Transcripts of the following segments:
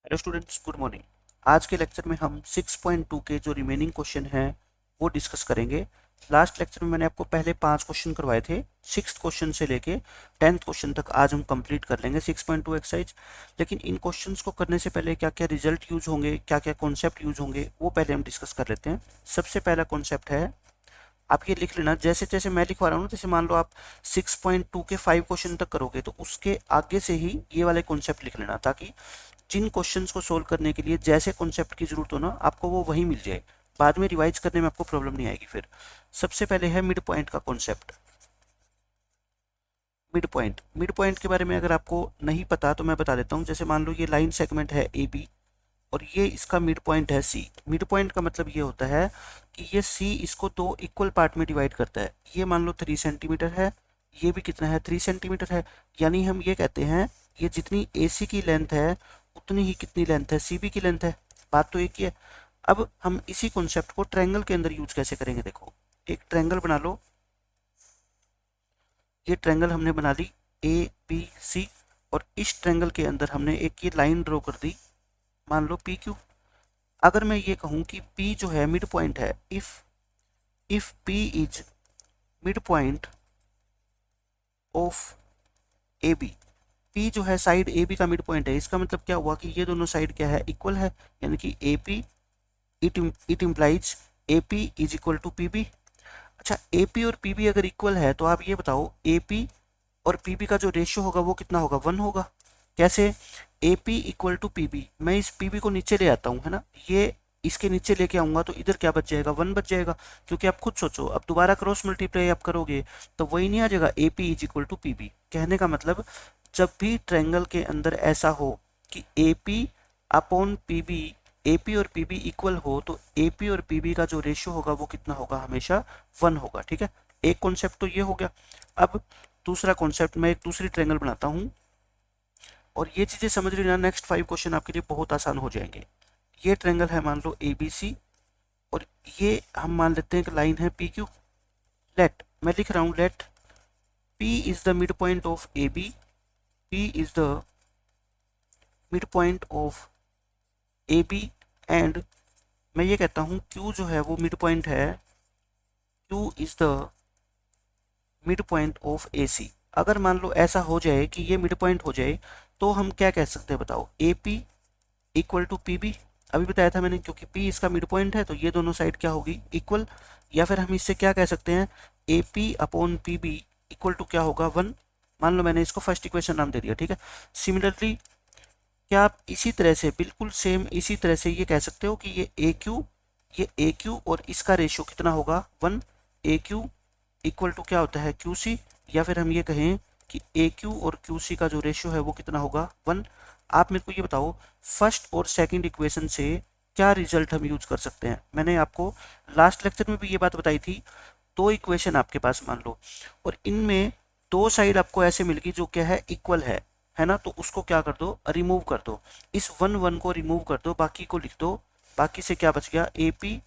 Hello students, good morning. आज के lecture में हम 6.2 के जो रिमेनिंग क्वेश्चन हैं वो डिस्कस करेंगे। लास्ट लेक्चर में मैंने आपको पहले 5 क्वेश्चन करवाए थे, 6th क्वेश्चन से लेके 10th क्वेश्चन तक आज हम कंप्लीट कर लेंगे 6.2 एक्सरसाइज। लेकिन इन क्वेश्चंस को करने से पहले क्या क्या रिजल्ट यूज होंगे, क्या क्या कॉन्सेप्ट यूज होंगे, वो पहले हम डिस्कस कर लेते हैं। सबसे पहला कॉन्सेप्ट है, आप ये लिख लेना, जैसे जैसे मैं लिखवा रहा हूँ, जैसे मान लो आप 6.2 के 5 क्वेश्चन तक करोगे तो उसके आगे से ही ये वाले कॉन्सेप्ट लिख लेना, ताकि जिन क्वेश्चंस को सोल्व करने के लिए जैसे कॉन्सेप्ट की जरूरत हो ना, आपको वो वही मिल जाए। बाद में रिवाइज करने में आपको प्रॉब्लम नहीं आएगी। फिर सबसे पहले है मिड पॉइंट का कॉन्सेप्ट। मिड पॉइंट के बारे में अगर आपको नहीं पता तो मैं बता देता हूँ। जैसे मान लो ये लाइन सेगमेंट है ए बी और ये इसका मिड पॉइंट है सी। मिड पॉइंट का मतलब ये होता है कि ये सी इसको दो इक्वल पार्ट में डिवाइड करता है। ये मान लो 3 सेंटीमीटर है, ये भी कितना है, 3 सेंटीमीटर है। यानी हम ये कहते हैं ये जितनी ए सी की लेंथ है उतनी ही कितनी लेंथ है, सी बी की लेंथ है। बात तो एक ही है। अब हम इसी कॉन्सेप्ट को ट्रायंगल के अंदर यूज कैसे करेंगे, देखो। एक ट्रायंगल बना लो। ये ट्रायंगल हमने बना ली ए बी सी, और इस ट्रायंगल के अंदर हमने एक ये लाइन ड्रॉ कर दी, मान लो पी क्यू। अगर मैं ये कहूं कि P जो है मिड पॉइंट है, if P is mid point of A B, P जो है साइड ए बी का मिड पॉइंट है, इसका मतलब क्या हुआ कि ये दोनों साइड क्या है, इक्वल है। यानी कि A P, it implies A P is equal to P B. अच्छा, ए पी और पी बी अगर इक्वल है तो आप ये बताओ ए पी और पी बी का जो रेशियो होगा वो कितना होगा, 1 होगा। कैसे, A P equal to P B, मैं इस पी बी को नीचे ले आता हूँ, है ना, ये इसके नीचे लेके आऊंगा तो इधर क्या बच जाएगा, 1 बच जाएगा। क्योंकि आप खुद सोचो, अब दोबारा क्रॉस मल्टीप्लाई आप करोगे तो वही नहीं आ जाएगा, A P is equal to P B. कहने का मतलब, जब भी ट्रायंगल के अंदर ऐसा हो कि A P upon P B, A P और पी बी इक्वल हो, तो ए पी और पी बी का जो रेशियो होगा वो कितना होगा, हमेशा 1 होगा। ठीक है, एक कॉन्सेप्ट तो ये हो गया। अब दूसरा कॉन्सेप्ट, मैं एक दूसरी ट्रायंगल बनाता हूँ और ये चीजें समझ लेना, नेक्स्ट 5 क्वेश्चन आपके लिए बहुत आसान हो जाएंगे। ये ट्रायंगल है मान लो ए बी सी, और ये हम मान लेते हैं कि लाइन है पी क्यू। लेट, मैं लिख रहा हूँ, let P is the mid point of A B, P is the mid point of A B, and मैं ये कहता हूँ क्यू जो है वो मिड पॉइंट है, Q is the mid point of A C. अगर मान लो ऐसा हो जाए कि ये मिड पॉइंट हो जाए तो हम क्या कह सकते हैं, बताओ, A P equal to P B. अभी बताया था मैंने, क्योंकि P इसका मिड पॉइंट है तो ये दोनों साइड क्या होगी, इक्वल। या फिर हम इससे क्या कह सकते हैं, A P upon P B equal to क्या होगा, 1। मान लो मैंने इसको फर्स्ट इक्वेशन नाम दे दिया। ठीक है, सिमिलरली क्या आप इसी तरह से, बिल्कुल सेम इसी तरह से ये कह सकते हो कि ये ए क्यू और इसका रेशियो कितना होगा, 1। ए क्यू इक्वल टू क्या होता है, क्यू सी। या फिर हम ये कहें कि ए क्यू और क्यू सी का जो रेशियो है वो कितना होगा, 1। आप मेरे को ये बताओ, फर्स्ट और सेकंड इक्वेशन से क्या रिजल्ट हम यूज कर सकते हैं। मैंने आपको लास्ट लेक्चर में भी ये बात बताई थी। दो इक्वेशन आपके पास मान लो, और इनमें दो साइड आपको ऐसे मिल गई जो क्या है, इक्वल है ना, तो उसको क्या कर दो, रिमूव कर दो। इस 1 को रिमूव कर दो, बाकी को लिख दो। बाकी से क्या बच गया, A P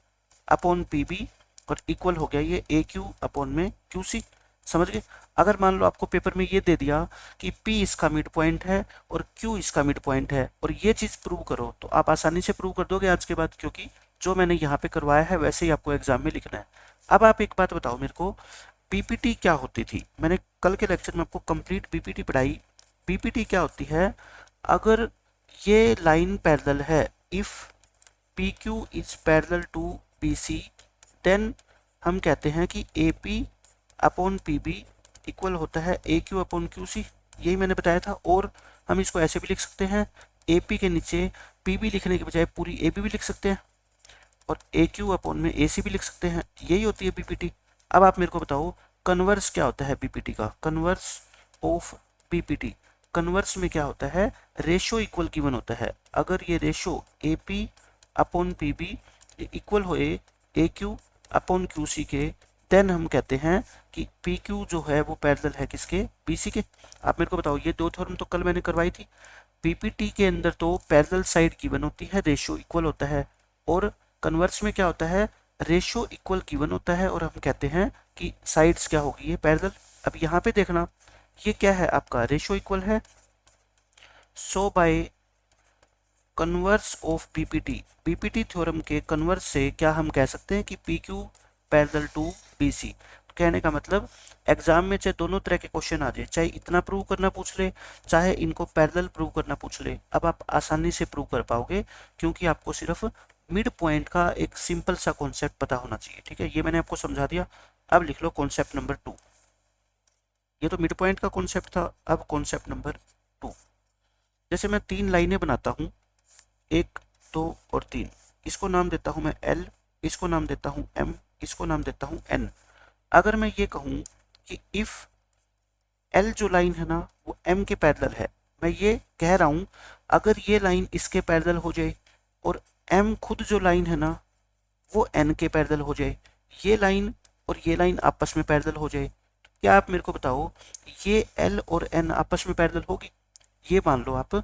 upon P B, और इक्वल हो गया ये ए क्यू अपॉन में क्यू सी। समझ गए। अगर मान लो आपको पेपर में ये दे दिया कि P इसका मिड पॉइंट है और Q इसका मिड पॉइंट है, और ये चीज प्रूव करो, तो आप आसानी से प्रूव कर दोगे आज के बाद, क्योंकि जो मैंने यहाँ पे करवाया है वैसे ही आपको एग्जाम में लिखना है। अब आप एक बात बताओ मेरे को, बीपीटी क्या होती थी। मैंने कल के लेक्चर में आपको कंप्लीट बीपीटी पढ़ाई। बीपीटी क्या होती है, अगर ये लाइन पैरेलल है, if P Q is parallel to B C, then हम कहते हैं कि A P upon P B equal होता है A Q upon Q C. यही मैंने बताया था। और हम इसको ऐसे भी लिख सकते हैं, ए पी के नीचे पी बी लिखने के बजाय पूरी ए बी भी लिख सकते हैं, और ए क्यू अपॉन में ए सी भी लिख सकते हैं। यही होती है बीपीटी। अब आप मेरे को बताओ, कन्वर्स क्या होता है बीपीटी का, कन्वर्स ऑफ बीपीटी। कन्वर्स में क्या होता है, रेशो इक्वल गिवन होता है। अगर ये ratio A P upon P B equal होए A Q upon Q C के, देन हम कहते हैं कि पी क्यू जो है वो पैरेलल है किसके, बी सी के। आप मेरे को बताओ, ये दो थ्योरम तो कल मैंने करवाई थी। बीपीटी के अंदर तो पैरेलल साइड गिवन होती है, रेशियो इक्वल होता है, और कन्वर्स में क्या होता है, रेशियो इक्वल गिवन होता है, और हम कहते हैं कि साइड्स क्या होगी, ये पैरेलल। अब यहाँ पे देखना, ये क्या है आपका, रेशियो इक्वल है, so by converse of BPT, BPT theorem के कन्वर्स से क्या हम कह सकते हैं कि P Q parallel to BC. कहने का मतलब एग्जाम में चाहे दोनों तरह के क्वेश्चन आ जाए, चाहे इतना प्रूव करना पूछ ले, चाहे इनको पैरेलल प्रूव करना पूछ ले, अब आप आसानी से प्रूव कर पाओगे, क्योंकि आपको सिर्फ मिड पॉइंट का एक सिंपल सा कॉन्सेप्ट पता होना चाहिए। ठीक है, ये मैंने आपको समझा दिया। अब लिख लो कॉन्सेप्ट नंबर 2। ये तो मिड पॉइंट का कॉन्सेप्ट था, अब कॉन्सेप्ट नंबर 2। जैसे मैं 3 लाइनें बनाता हूँ, 1 2 और 3, इसको नाम देता हूँ मैं L, इसको नाम देता हूँ M, इसको नाम देता हूँ N। अगर मैं ये कहूँ कि इफ L जो लाइन है ना वो M के पैरेलल है, मैं ये कह रहा हूँ अगर ये लाइन इसके पैरेलल हो जाए और M खुद जो लाइन है ना वो N के पैरेलल हो जाए, ये लाइन और ये लाइन आपस में पैरेलल हो जाए, क्या आप मेरे को बताओ ये L और N आपस में पैरेलल होगी? ये मान लो आप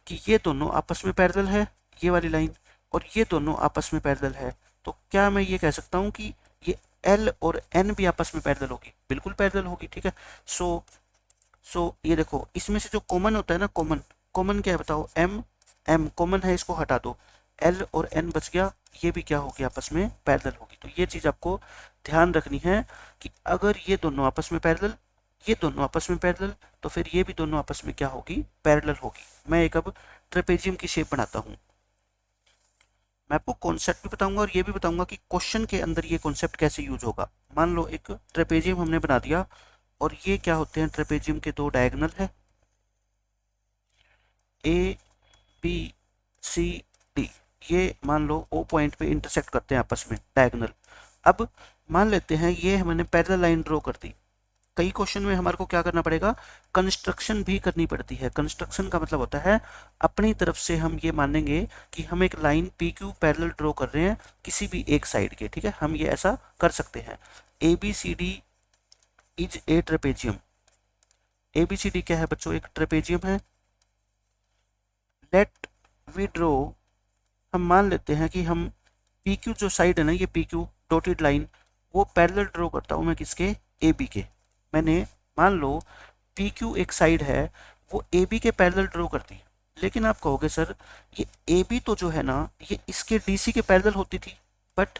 कि ये दोनों आपस में पैरेलल है, ये वाली लाइन, और ये दोनों आपस में पैरेलल है, तो क्या मैं ये कह सकता हूँ कि ये L और N भी आपस में पैरेलल होगी? बिल्कुल पैरेलल होगी। ठीक है, सो ये देखो, इसमें से जो कॉमन होता है ना, कॉमन क्या है बताओ? M कॉमन है, इसको हटा दो, L और N बच गया, ये भी क्या होगी? आपस में पैरेलल होगी। तो ये चीज आपको ध्यान रखनी है कि अगर ये दोनों आपस में पैरेलल, ये दोनों आपस में पैरेलल, तो फिर ये भी दोनों आपस में क्या होगी? पैरेलल होगी। मैं एक अब ट्रेपेजियम की शेप बनाता हूँ, मैं आपको कॉन्सेप्ट भी बताऊंगा और ये भी बताऊंगा कि क्वेश्चन के अंदर ये कॉन्सेप्ट कैसे यूज होगा। मान लो एक ट्रेपेजियम हमने बना दिया, और ये क्या होते हैं? ट्रेपेजियम के 2 डायगोनल है, ए बी सी डी, ये मान लो ओ पॉइंट पे इंटरसेक्ट करते हैं आपस में, डायगोनल। अब मान लेते हैं ये मैंने पैरेलल लाइन ड्रॉ कर दी। कई क्वेश्चन में हमारे को क्या करना पड़ेगा? कंस्ट्रक्शन भी करनी पड़ती है। कंस्ट्रक्शन का मतलब होता है अपनी तरफ से हम ये मानेंगे कि हम एक लाइन पी क्यू पैरेलल ड्रॉ कर रहे हैं किसी भी एक साइड के। ठीक है, हम ये ऐसा कर सकते हैं। A B C D is a trapezium. A B C D क्या है बच्चों? एक ट्रेपेजियम है। लेट वी ड्रॉ, हम मान लेते हैं कि हम पी क्यू जो साइड है ना, ये पी क्यू डॉटेड लाइन, वो पैरेलल ड्रॉ करता हूँ मैं किसके? ए बी के। मैंने मान लो पी क्यू एक साइड है, वो ए बी के पैरेलल ड्रॉ करती है, लेकिन आप कहोगे सर ये ए बी तो जो है ना ये इसके डी सी के पैरेलल होती थी, बट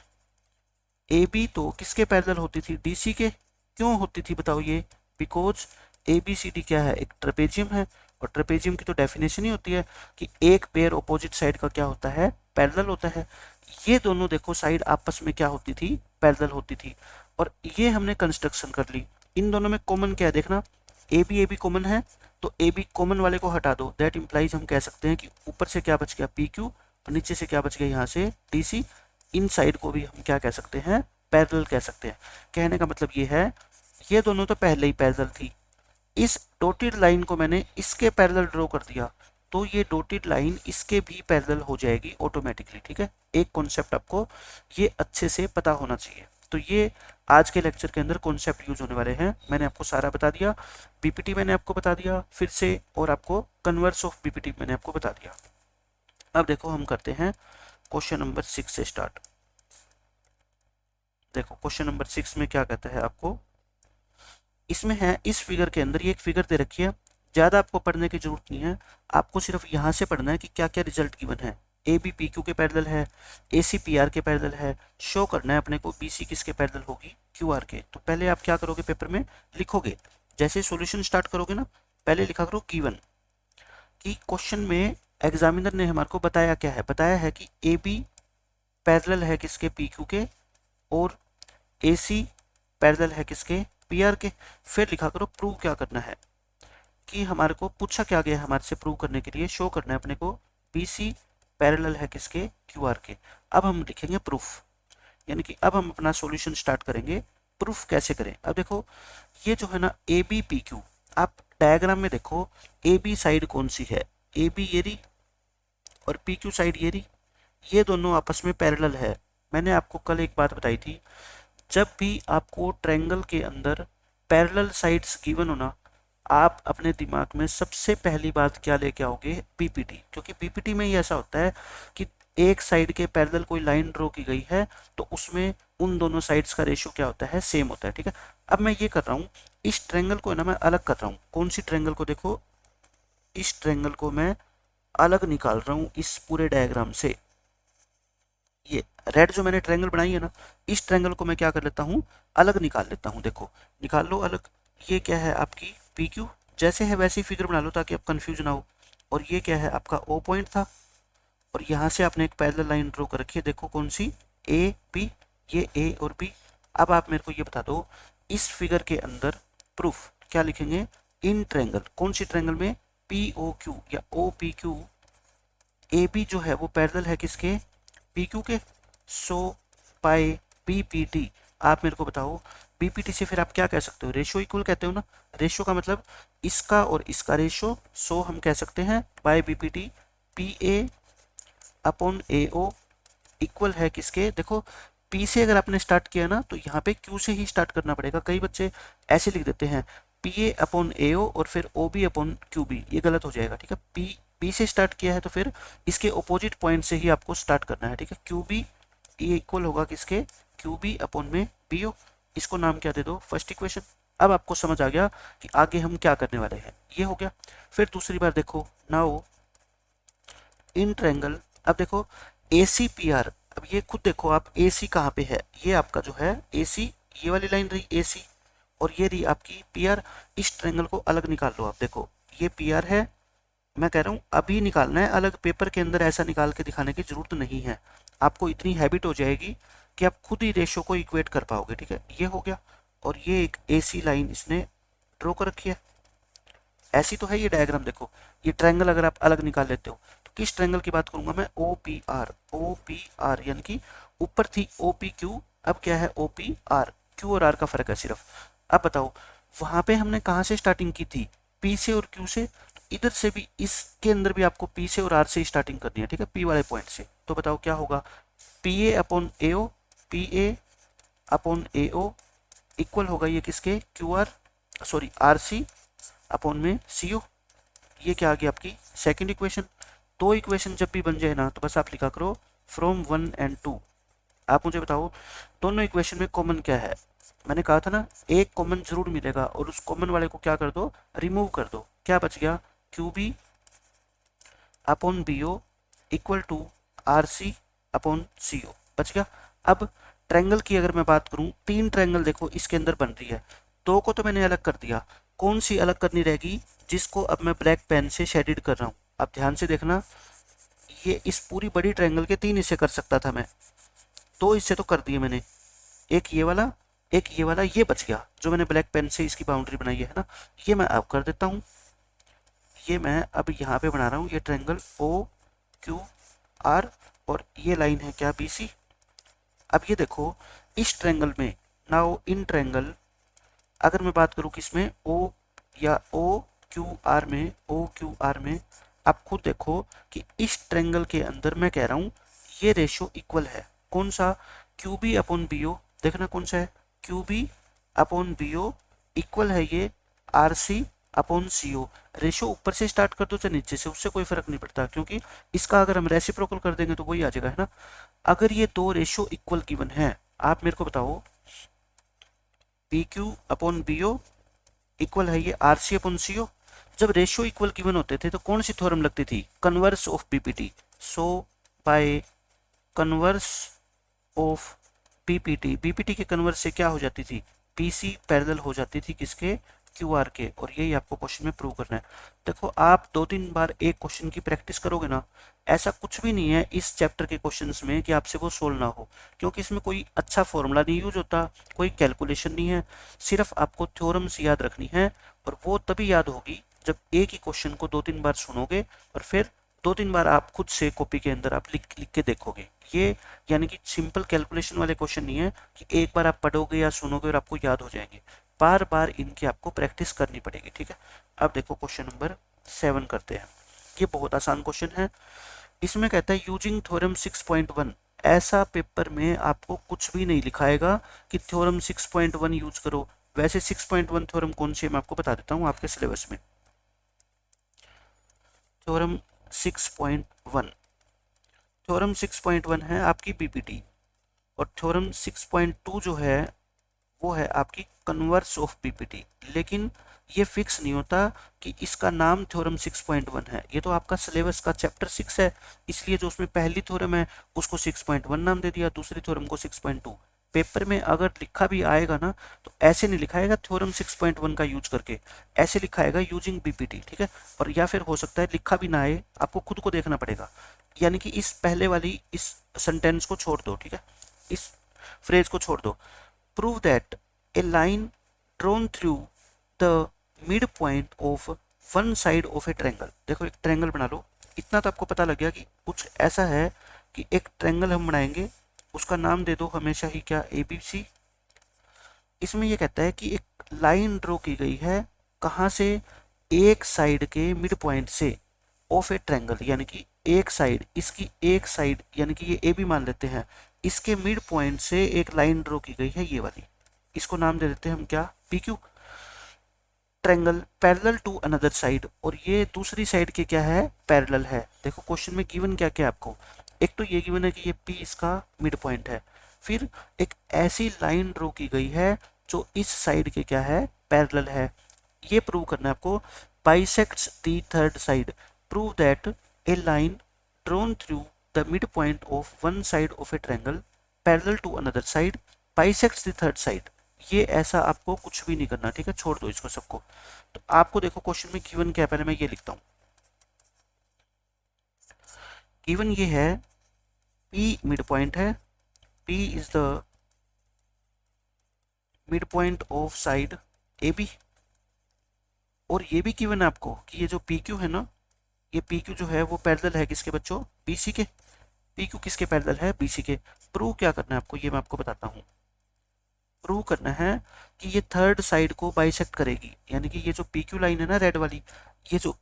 ए बी तो किसके पैरेलल होती थी? डी सी के। क्यों होती थी बताओ ये? Because A B C D क्या है? एक ट्रेपेजियम है, और ट्रेपेजियम की तो डेफिनेशन ही होती है कि एक पेयर ऑपोजिट साइड का क्या होता है? पैरेलल होता है। ये दोनों देखो साइड आपस में क्या होती थी? पैरेलल होती थी। और ये हमने कंस्ट्रक्शन कर ली। इन दोनों में कॉमन क्या है देखना, ए बी कॉमन है, तो ए बी कॉमन वाले को हटा दो, दैट इंप्लाइज हम कह सकते हैं कि ऊपर से क्या बच गया? पी क्यू, और नीचे से क्या बच गया? यहाँ से डी सी। इन साइड को भी हम क्या कह सकते हैं? पैरेलल कह सकते हैं। कहने का मतलब ये है ये दोनों तो पहले ही पैरेलल थी, इस डॉटेड लाइन को मैंने इसके पैरेलल ड्रॉ कर दिया, तो ये डॉटेड लाइन इसके भी पैरेलल हो जाएगी ऑटोमेटिकली। ठीक है, एक कॉन्सेप्ट आपको ये अच्छे से पता होना चाहिए। तो ये आज के लेक्चर के अंदर कॉन्सेप्ट यूज होने वाले हैं। मैंने आपको सारा बता दिया, बीपीटी मैंने आपको बता दिया फिर से, और आपको कन्वर्स ऑफ बीपीटी मैंने आपको बता दिया। अब देखो हम करते हैं क्वेश्चन नंबर 6 से स्टार्ट। देखो क्वेश्चन नंबर 6 में क्या कहता है आपको, इसमें है इस फिगर के अंदर, ये एक फिगर दे रखी है, ज़्यादा आपको पढ़ने की जरूरत नहीं है, आपको सिर्फ यहाँ से पढ़ना है कि क्या क्या रिजल्ट गिवन है। ए बी पी क्यू के पैरेलल है, ए सी पी आर के पैरेलल है, शो करना है अपने को बी सी किसके पैरेलल होगी? क्यू आर के। तो पहले आप क्या करोगे? पेपर में लिखोगे, जैसे सॉल्यूशन स्टार्ट करोगे ना, पहले लिखा करो गिवन, कि क्वेश्चन में एग्जामिनर ने हमारे को बताया क्या है? बताया है कि ए बी पैरेलल है किसके? पी क्यू के, और ए सी पैरेलल है किसके? पी आर के। फिर लिखा करो प्रूव क्या करना है, कि हमारे को पूछा क्या गया है हमारे से प्रूव करने के लिए, शो करना है अपने को बी सी पैरेलल है किसके? क्यू आर के। अब हम लिखेंगे प्रूफ, यानी कि अब हम अपना सॉल्यूशन स्टार्ट करेंगे। प्रूफ कैसे करें? अब देखो ये जो है ना ए बी पी क्यू, आप डायग्राम में देखो ए बी साइड कौन सी है? ए बी ये रही, और पी क्यू साइड ये रही, ये दोनों आपस में पैरेलल है। मैंने आपको कल एक बात बताई थी, जब भी आपको ट्रायंगल के अंदर पैरेलल साइड्स गिवन हो ना, आप अपने दिमाग में सबसे पहली बात क्या लेके आओगे? बीपीटी। क्योंकि बीपीटी में ही ऐसा होता है कि एक साइड के पैरेलल कोई लाइन ड्रॉ की गई है, तो उसमें उन दोनों साइड्स का रेशियो क्या होता है? सेम होता है। ठीक है, अब मैं ये कर रहा हूँ, इस ट्रायंगल को है ना मैं अलग कर रहा हूँ। कौन सी ट्रायंगल को? देखो इस ट्रायंगल को मैं अलग निकाल रहा हूँ इस पूरे डायग्राम से। ये रेड जो मैंने ट्रायंगल बनाई है ना, इस ट्रायंगल को मैं क्या कर लेता हूँ, अलग निकाल लेता हूँ। देखो निकाल लो अलग। ये क्या है आपकी पी क्यू, जैसे है वैसे ही फिगर बना लो ताकि आप कंफ्यूज ना हो। और ये क्या है आपका ओ पॉइंट था, और यहाँ से आपने एक पैरेलल लाइन ड्रॉ कर रखी है, देखो कौन सी, ए बी। ये ए और बी। अब आप मेरे को ये बता दो, इस फिगर के अंदर प्रूफ क्या लिखेंगे, इन ट्रायंगल, कौन सी ट्रायंगल में, पी ओ क्यू या O P Q, A B जो है वो पैरेलल है किसके, पी क्यू के। So by B P T, आप मेरे को बताओ बी पी टी से फिर आप क्या कह सकते हो, रेशो इक्वल कहते हो ना। रेशो का मतलब इसका और इसका रेशो, सो हम कह सकते हैं by B P T, P A upon A O equal है किसके, देखो पी से अगर आपने स्टार्ट किया ना तो यहाँ पे क्यू से ही स्टार्ट करना पड़ेगा। कई बच्चे ऐसे लिख देते हैं P A upon A O और फिर O B upon Q B, ये गलत हो जाएगा। ठीक है, पी से स्टार्ट किया है तो फिर इसके अपोजिट पॉइंट से ही आपको स्टार्ट करना है। ठीक है, क्यू बी ये इक्वल होगा किसके, क्यू बी अपॉन में बी ओ। इसको नाम क्या दे दो, फर्स्ट इक्वेशन। अब आपको समझ आ गया कि आगे हम क्या करने वाले हैं, ये हो गया। फिर दूसरी बार देखो, नाउ इन ट्रायंगल, अब देखो ए सी पी आर, अब ये खुद देखो आप ए सी कहाँ पे है, ये आपका जो है ए सी, ये वाली लाइन रही ए सी, और ये रही आपकी पी आर। इस ट्रायंगल को अलग निकाल लो आप, देखो ये पी आर है, मैं कह रहा हूँ अभी निकालना है अलग, पेपर के अंदर ऐसा निकाल के दिखाने की जरूरत नहीं है। आपको इतनी हैबिट हो जाएगी कि आप खुद ही रेशो को इक्वेट कर पाओगे। ठीक है, ये हो गया। और ये एक ए सी लाइन इसने ड्रॉ कर रखी है, ऐसी तो है ये डायग्राम। देखो ये ट्रायंगल अगर आप अलग निकाल लेते हो तो किस ट्रायंगल की बात करूंगा मैं, O P R. O P R यानी कि ऊपर थी ओ पी क्यू, अब क्या है ओ पी आर, क्यू और आर का फर्क है सिर्फ। अब बताओ वहां पे हमने कहाँ से स्टार्टिंग की थी, पी से और क्यू से, तो इधर से भी इसके अंदर भी आपको पी से और आर से स्टार्टिंग करनी है। ठीक है, पी वाले पॉइंट से। तो बताओ क्या होगा, P A upon A O, P A upon A O equal होगा ये किसके, Q R, sorry R C upon में सी ओ। ये क्या आ गया आपकी सेकंड इक्वेशन। दो इक्वेशन जब भी बन जाए ना तो बस आप लिखा करो फ्रॉम 1 एंड 2। आप मुझे बताओ दोनों इक्वेशन में कॉमन क्या है, मैंने कहा था ना एक कॉमन जरूर मिलेगा, और उस कॉमन वाले को क्या कर दो, रिमूव कर दो। क्या बच गया, Q B upon B O equal to R C upon C O, बच गया। अब ट्रायंगल की अगर मैं बात करूं, तीन ट्रायंगल देखो इसके अंदर बन रही है, दो को तो मैंने अलग कर दिया, कौन सी अलग करनी रहेगी, जिसको अब मैं ब्लैक पेन से शेडेड कर रहा हूँ। अब ध्यान से देखना, ये इस पूरी बड़ी ट्रायंगल के तीन हिस्से कर सकता था मैं, दो हिस्से तो कर दिए मैंने, एक ये वाला, एक ये वाला, ये बच गया जो मैंने ब्लैक पेन से इसकी बाउंड्री बनाई है ना, ये मैं अब कर देता हूँ। ये मैं अब यहाँ पे बना रहा हूँ, ये ट्रायंगल ओ क्यू आर, और ये लाइन है क्या बी सी। अब ये देखो इस ट्रायंगल में, नाउ इन ट्रायंगल अगर मैं बात करूं किसमें, ओ या ओ क्यू आर में, ओ क्यू आर में, आप खुद देखो कि इस ट्रायंगल के अंदर मैं कह रहा हूं ये रेशो इक्वल है, कौन सा, Q B upon B O, देखना कौन सा है, Q B upon B O equal है ये R C upon C O. Ratio ऊपर से स्टार्ट कर दो चाहे नीचे से, उससे कोई फर्क नहीं पड़ता, क्योंकि इसका अगर हम रेसिप्रोकल कर देंगे तो वही आ जाएगा, है ना। अगर ये दो रेशो इक्वल गिवन है, आप मेरे को बताओ P Q upon B O equal है ये आर सी अपॉन सी ओ। जब रेशियो इक्वल गिवन होते थे तो कौन सी थ्योरम लगती थी, converse of PPT. So by converse of PPT, PPT के कन्वर्स से क्या हो जाती थी, पीसी पैरेलल हो जाती थी किसके, क्यू आर के। और यही आपको क्वेश्चन में प्रूव करना है। देखो आप दो तीन बार एक क्वेश्चन की प्रैक्टिस करोगे ना, ऐसा कुछ भी नहीं है इस चैप्टर के क्वेश्चंस में कि आपसे वो सोल्व ना हो, क्योंकि इसमें कोई अच्छा फॉर्मूला नहीं यूज होता, कोई कैलकुलेशन नहीं है, सिर्फ आपको थ्योरम्स याद रखनी है। और वो तभी याद होगी जब एक ही क्वेश्चन को दो तीन बार सुनोगे, और फिर दो तीन बार आप खुद से कॉपी के अंदर आप लिख लिख के देखोगे। ये यानी कि सिंपल कैलकुलेशन वाले क्वेश्चन नहीं है कि एक बार आप पढ़ोगे या सुनोगे और आपको याद हो जाएंगे, बार बार इनकी आपको प्रैक्टिस करनी पड़ेगी। ठीक है, अब देखो क्वेश्चन नंबर 7 करते हैं। ये बहुत आसान क्वेश्चन है, इसमें कहता है यूजिंग थ्योरम 6.1। ऐसा पेपर में आपको कुछ भी नहीं लिखाएगा कि थ्योरम 6.1 यूज करो। वैसे 6.1 थ्योरम कौन सी है मैं आपको बता देता हूँ आपके सिलेबस में। थ्योरम 6.1, थ्योरम 6.1 है आपकी बीपीटी, और थ्योरम 6.2 जो है वो है आपकी कन्वर्स ऑफ बीपीटी। लेकिन ये फिक्स नहीं होता कि इसका नाम थ्योरम 6.1 है। ये तो आपका सिलेबस का चैप्टर 6 है, इसलिए जो उसमें पहली थ्योरम है उसको 6.1 नाम दे दिया, दूसरी थ्योरम को 6.2। पेपर में अगर लिखा भी आएगा ना तो ऐसे नहीं लिखाएगा थ्योरम 6.1 का यूज करके, ऐसे लिखाएगा यूजिंग बीपीटी, ठीक है। और या फिर हो सकता है लिखा भी ना आए, आपको खुद को देखना पड़ेगा। यानी कि इस पहले वाली इस सेंटेंस को छोड़ दो, ठीक है, इस फ्रेज को छोड़ दो। Prove that a line drawn through the mid point of one side of a triangle. देखो एक ट्रायंगल बना लो, इतना तो आपको पता लग गया कि कुछ ऐसा है कि एक ट्रायंगल हम बनाएंगे, उसका नाम दे दो हमेशा ही क्या, ए बी सी। इसमें ये कहता है कि एक लाइन ड्रॉ की गई है, कहाँ से, एक साइड के मिड पॉइंट से ऑफ ए ट्रायंगल, यानी कि एक साइड, इसकी एक साइड यानी कि ये ए बी मान लेते हैं, इसके मिड पॉइंट से एक लाइन ड्रॉ की गई है ये वाली, इसको नाम दे देते हैं हम क्या, P Q. Triangle parallel to another side, और ये दूसरी साइड के क्या है, पैरेलल है। देखो क्वेश्चन में गिवन क्या क्या आपको, एक तो ये गिवन है कि ये पी इसका मिड पॉइंट है, फिर एक ऐसी लाइन ड्रॉ की गई है जो इस साइड के क्या है, पैरेलल है। ये प्रूव करना है आपको, bisects the third side. Prove that a line drawn through the mid point of one side of a triangle parallel to another side bisects the third side. ये ऐसा आपको कुछ भी नहीं करना, ठीक है, छोड़ दो इसको सबको। तो आपको देखो क्वेश्चन में गिवन क्या है, पहले मैं ये लिखता हूं। गिवन ये है P मिड पॉइंट है, P is the mid point of side AB। और ये भी गिवन है आपको कि ये जो PQ है ना, ये PQ जो है वो पैरेलल है किसके बच्चों, BC के। PQ किसके पैरेलल है, BC के। प्रूव क्या करना है आपको, ये मैं आपको बताता हूँ। प्रूव करना है कि ये थर्ड साइड को बाइसेक्ट करेगी, यानी कि ये जो PQ लाइन है ना रेड वाली, ये जो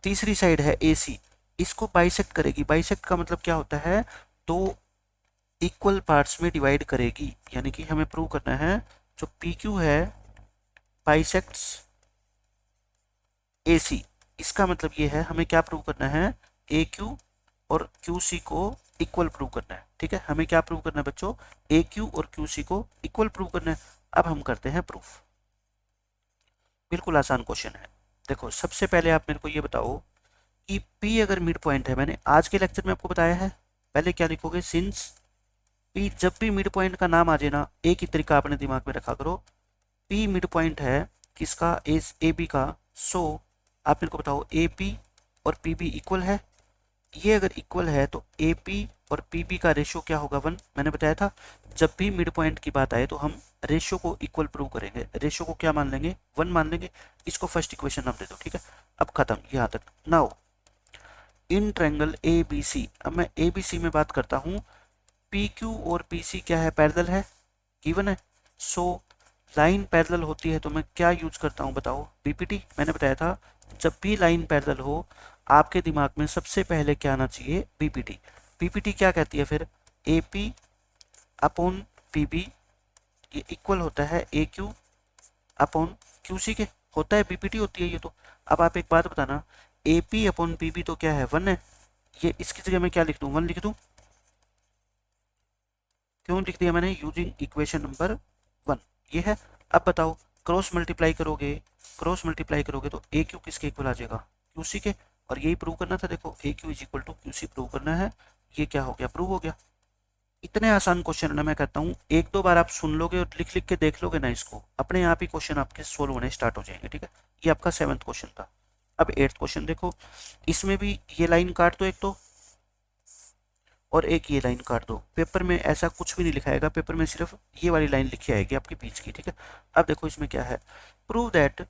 तीसरी साइड है AC, इसको बाइसेक्ट करेगी। बाइसेक्ट का मतलब क्या होता है, दो इक्वल पार्ट्स में डिवाइड करेगी। यानी कि हमें प्रूव करना है जो PQ है बाइसेक्ट्स AC, इसका मतलब ये है हमें क्या प्रूव करना है, AQ और QC को इक्वल प्रूव करना है, ठीक है। हमें क्या प्रूव करना है बच्चों, AQ और QC को इक्वल प्रूव करना है। अब हम करते हैं प्रूफ। बिल्कुल आसान क्वेश्चन है। देखो सबसे पहले आप मेरे को ये बताओ कि P अगर मिड पॉइंट है, मैंने आज के लेक्चर में आपको बताया है, पहले क्या लिखोगे, सिंस P, जब भी मिड पॉइंट का नाम आ जाए ना, एक ही तरीका अपने दिमाग में रखा करो। P मिड पॉइंट है किसका, इस AB का। सो आप मेरे को बताओ AP और PB इक्वल है। ये अगर इक्वल है तो AP और PB का रेशियो क्या होगा, 1। मैंने बताया था जब भी मिड पॉइंट की बात आए तो हम रेशियो को इक्वल प्रूव करेंगे। रेशियो को क्या मान लेंगे, 1 मान लेंगे। इसको फर्स्ट इक्वेशन नाम दे दो, ठीक है। अब खत्म यहाँ तक। नाउ इन ट्रायंगल ABC, अब मैं ABC में बात करता हूँ, PQ और PC क्या है, पैरेलल है, गिवन है। सो लाइन पैरेलल होती है तो मैं क्या यूज करता हूँ बताओ, बीपीटी। मैंने बताया था जब भी लाइन पैरेलल हो आपके दिमाग में सबसे पहले क्या आना चाहिए, बीपीटी। बीपीटी क्या कहती है फिर, AP अपॉन PB, ये इक्वल होता है AQ अपॉन QC के, होता है बीपीटी होती है ये तो। अब आप एक बात बताना, AP अपॉन PB तो क्या है, 1 है। ये इसकी जगह मैं क्या लिख दूं, 1 लिख दूं। क्यों लिख दिया मैंने, यूजिंग इक्वेशन नंबर 1 ये है। अब बताओ क्रॉस मल्टीप्लाई करोगे, क्रॉस मल्टीप्लाई करोगे तो AQ किसके इक्वल आ जाएगा, QC के। और यही प्रूव करना था, देखो AQ is equal to QC prove करना है। ये क्या हो गया, प्रूव हो गया। इतने आसान क्वेश्चन है ना, मैं कहता हूँ एक दो बार आप सुन लोगे और लिख लिख के देख लोगे ना इसको, अपने आप ही क्वेश्चन आपके सोल्व होने स्टार्ट हो जाएंगे, ठीक है। ये आपका 7th क्वेश्चन था। अब 8th क्वेश्चन देखो, इसमें भी ये लाइन काट दो एक तो, और एक ये लाइन काट दो। पेपर में ऐसा कुछ भी नहीं लिखाएगा, पेपर में सिर्फ ये वाली लाइन लिखी आएगी आपके बीच की, ठीक है। अब देखो इसमें क्या है, prove that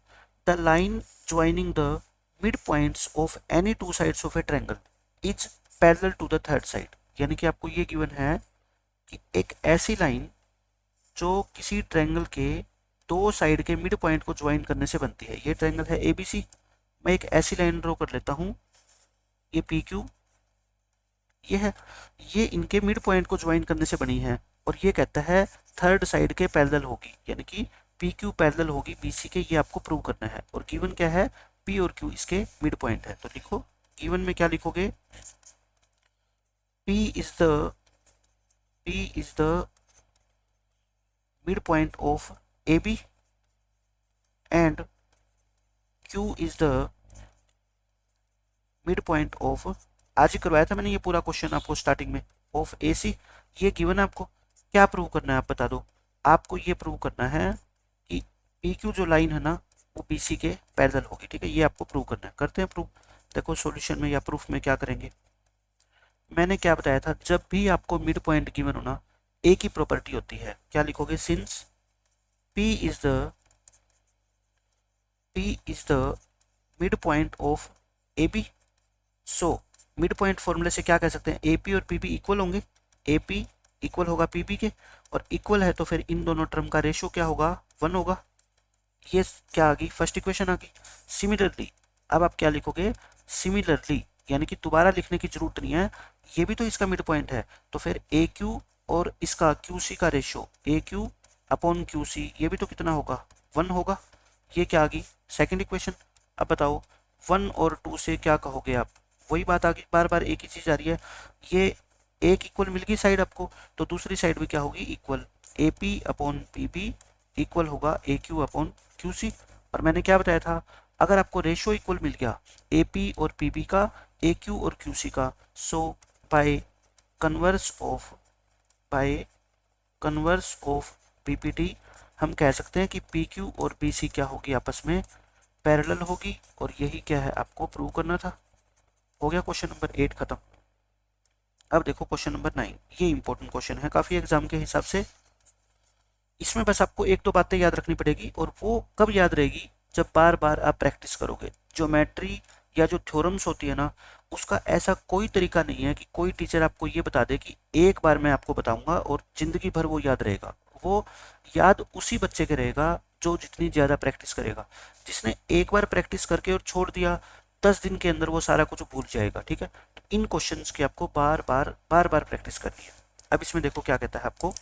the line joining the mid points of any two sides of a triangle is parallel to the third side. यानी कि आपको ये गिवन है कि एक ऐसी लाइन जो किसी ट्रायंगल के दो साइड के मिड पॉइंट को ज्वाइन करने से बनती है। ये ट्रायंगल है ABC, मैं एक ऐसी लाइन ड्रॉ कर लेता हूँ, ये PQ ये है, ये इनके मिड पॉइंट को ज्वाइन करने से बनी है। और ये कहता है थर्ड साइड के पैरेलल होगी, यानी कि PQ पैरेलल होगी BC के, ये आपको प्रूव करना है। और गिवन क्या है, P और Q इसके मिड पॉइंट है। तो लिखो गिवन में क्या लिखोगे, P is the mid point of AB and Q is the mid point of, आज ही करवाया था मैंने ये पूरा क्वेश्चन आपको स्टार्टिंग में, ऑफ ए सी, ये गिवन है आपको। क्या प्रूव करना है आप बता दो। आपको ये प्रूव करना है कि पी क्यू जो लाइन है ना वो बी सी के पैरेलल होगी, ठीक है, ये आपको प्रूव करना है। करते हैं प्रूव। देखो सॉल्यूशन में या प्रूफ में क्या करेंगे, मैंने क्या बताया था, जब भी आपको मिड पॉइंट गिवन हो ना, ए की प्रॉपर्टी होती है, क्या लिखोगे, since P is the mid point of A B, so mid point फॉर्मूले से क्या कह सकते हैं, ए पी और पी बी इक्वल होंगे, ए पी इक्वल होगा पी बी के, और इक्वल है तो फिर इन दोनों टर्म का रेशियो क्या होगा, 1 होगा। ये क्या आ गई, फर्स्ट इक्वेशन आ गई। सिमिलरली अब आप क्या लिखोगे, सिमिलरली यानी कि दोबारा लिखने की जरूरत नहीं है, ये भी तो इसका मिड पॉइंट है, तो फिर ए क्यू और इसका क्यू सी का ratio A Q upon Q सी, ये भी तो कितना होगा, 1 होगा। ये क्या आ गई, सेकेंड इक्वेशन। अब बताओ 1 और 2 से क्या कहोगे आप, वही बात आ गई, बार बार एक ही चीज आ रही है। ये एक इक्वल मिल गई साइड आपको, तो दूसरी साइड भी क्या होगी, equal, A P upon P B equal होगा A Q upon Q C. और मैंने क्या बताया था, अगर आपको रेशियो इक्वल मिल गया ए पी और पी बी का, ए क्यू और क्यू सी का, सो बाय कन्वर्स ऑफ पीपीटी हम कह सकते हैं कि पी क्यू और बी सी क्या होगी, आपस में पैरेलल होगी, और यही क्या है आपको प्रूव करना था। हो गया क्वेश्चन नंबर 8 खत्म। अब देखो क्वेश्चन नंबर 9, ये इंपॉर्टेंट क्वेश्चन है काफी एग्जाम के हिसाब से। इसमें बस आपको एक दो बातें याद रखनी पड़ेगी, और वो कब याद रहेगी, जब बार बार आप प्रैक्टिस करोगे। ज्योमेट्री या जो थ्योरम्स होती है ना, उसका ऐसा कोई तरीका नहीं है कि कोई टीचर आपको ये बता दे कि एक बार मैं आपको बताऊंगा और जिंदगी भर वो याद रहेगा। वो याद उसी बच्चे के रहेगा जो जितनी ज्यादा प्रैक्टिस करेगा। जिसने एक बार प्रैक्टिस करके और छोड़ दिया, 10 दिन के अंदर वो सारा कुछ भूल जाएगा, ठीक है। तो इन क्वेश्चंस की आपको बार बार प्रैक्टिस करनी है। अब इसमें देखो क्या कहता है आपको,